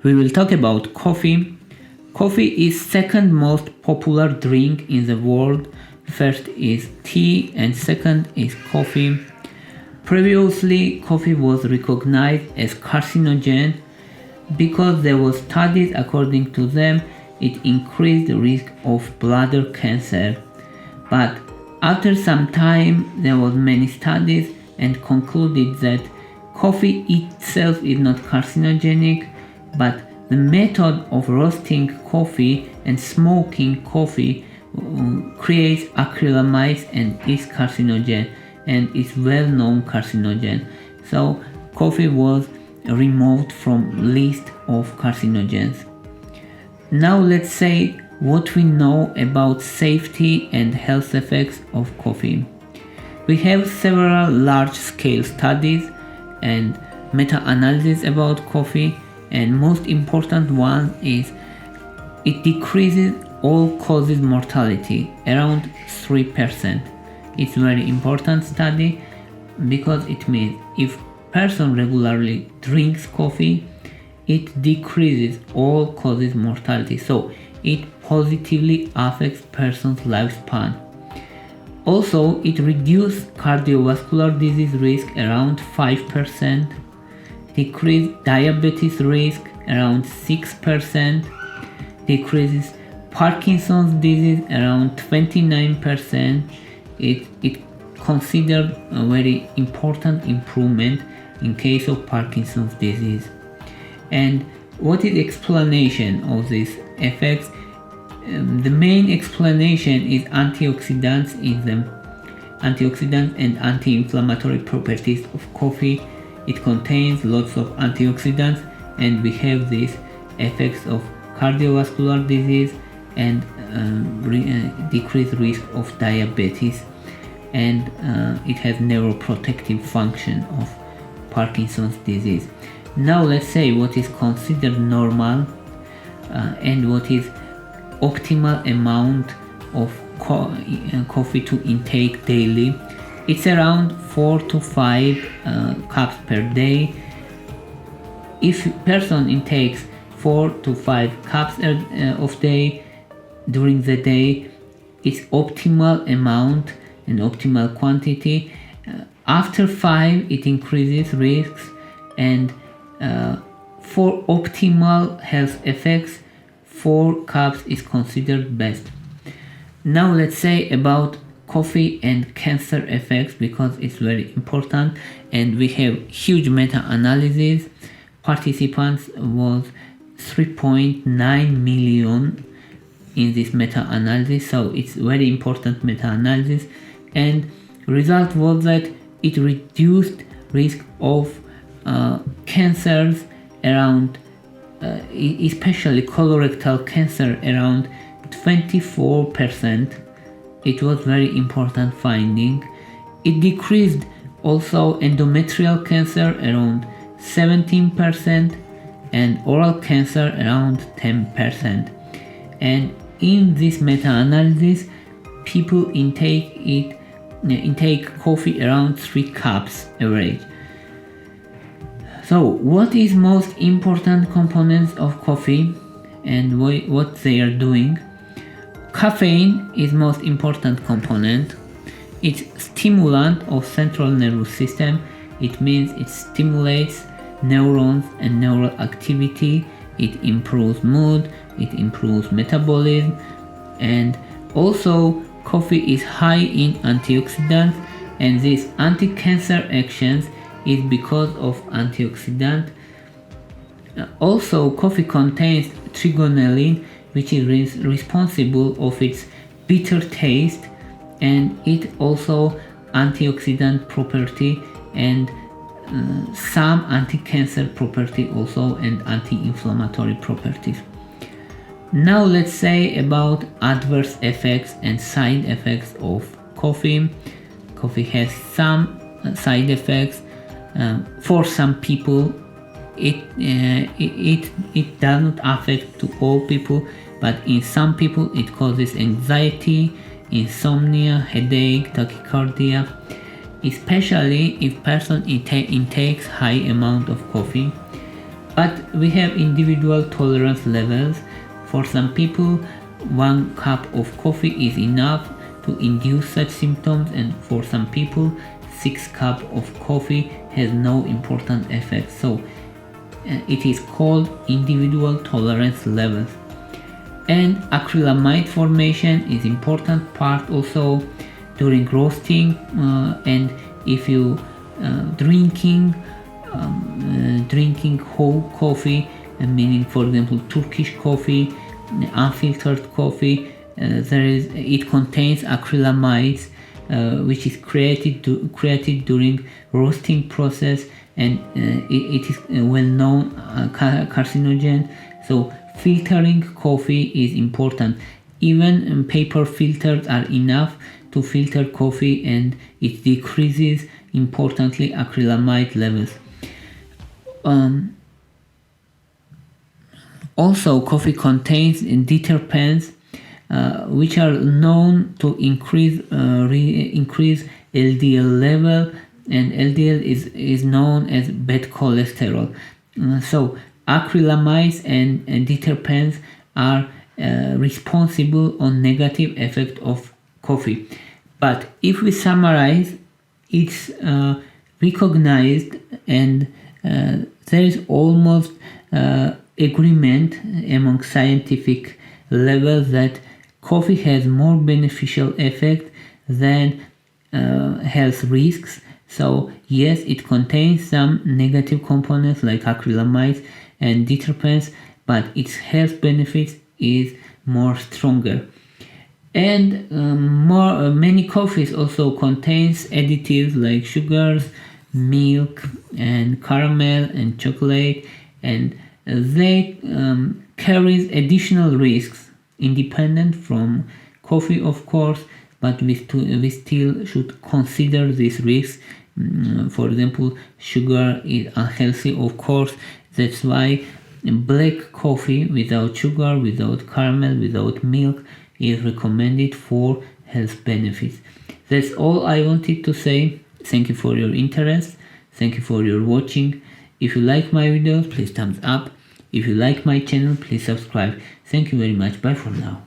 we will talk about coffee. Coffee is second most popular drink in the world. First is tea and second is coffee. Previously, coffee was recognized as carcinogen because there were studies according to them it increased the risk of bladder cancer. But after some time there was many studies and concluded that coffee itself is not carcinogenic, but the method of roasting coffee and smoking coffee creates acrylamides and is carcinogen and is well-known carcinogen. So coffee was removed from list of carcinogens. Now let's say what we know about safety and health effects of coffee. We have several large-scale studies and meta-analyses about coffee, and most important one is it decreases all causes mortality around 3%. It's very important study because it means if person regularly drinks coffee, it decreases all causes mortality, so it positively affects person's lifespan. Also, it reduces cardiovascular disease risk around 5%, decreases diabetes risk around 6%, decreases Parkinson's disease around 29%. It considered a very important improvement in case of Parkinson's disease. And what is explanation of these effects? The main explanation is antioxidants and anti-inflammatory properties of coffee. It contains lots of antioxidants, and we have these effects of cardiovascular disease and decreased risk of diabetes, and it has neuroprotective function of Parkinson's disease. Now let's say what is considered normal and what is optimal amount of coffee to intake daily. It's around 4 to 5 cups per day. If person intakes 4 to 5 cups of day during the day, it's optimal amount and optimal quantity. After 5 it increases risks, and for optimal health effects 4 cups is considered best. Now let's say about coffee and cancer effects, because it's very important, and we have huge meta-analysis. Participants was 3.9 million in this meta-analysis, so it's very important meta-analysis, and result was that it reduced risk of cancers around especially colorectal cancer around 24%. It was very important finding. It decreased also endometrial cancer around 17% and oral cancer around 10%. And in this meta-analysis, people intake coffee around 3 cups average. So what is most important components of coffee and what they are doing? Caffeine is most important component. It's stimulant of central nervous system. It means it stimulates neurons and neural activity. It improves mood, it improves metabolism, and also coffee is high in antioxidants, and these anti-cancer actions is because of antioxidant. Also, coffee contains trigonelline, which is responsible of its bitter taste, and it also antioxidant property and some anti-cancer property also, and anti-inflammatory properties. Now let's say about adverse effects and side effects of coffee. Coffee has some side effects. For some people it does not affect to all people, but in some people it causes anxiety, insomnia, headache, tachycardia, especially if person intakes high amount of coffee. But we have individual tolerance levels. For some people, 1 cup of coffee is enough to induce such symptoms, and for some people 6 cups of coffee has no important effect. So it is called individual tolerance levels. And acrylamide formation is important part also during roasting, and if you drinking whole coffee, meaning for example Turkish coffee, unfiltered coffee, it contains acrylamides, which is created during roasting process, and it is well-known carcinogen. So filtering coffee is important. Even paper filters are enough to filter coffee, and it decreases importantly acrylamide levels. Also, coffee contains deterpents, which are known to increase LDL level, and LDL is known as bad cholesterol. So acrylamides and deterpents are responsible on negative effect of coffee. But if we summarize, it's recognized, and there is almost agreement among scientific levels that coffee has more beneficial effect than health risks. So yes, it contains some negative components like acrylamides and deterpents, but its health benefits is more stronger. And many coffees also contains additives like sugars, milk, and caramel and chocolate, and they carries additional risks independent from coffee, of course, but we still should consider these risks. For example, sugar is unhealthy, of course. That's why black coffee without sugar, without caramel, without milk is recommended for health benefits. That's all I wanted to say. Thank you for your interest. Thank you for your watching. If you like my videos, please thumbs up. If you like my channel, please subscribe. Thank you very much. Bye for now.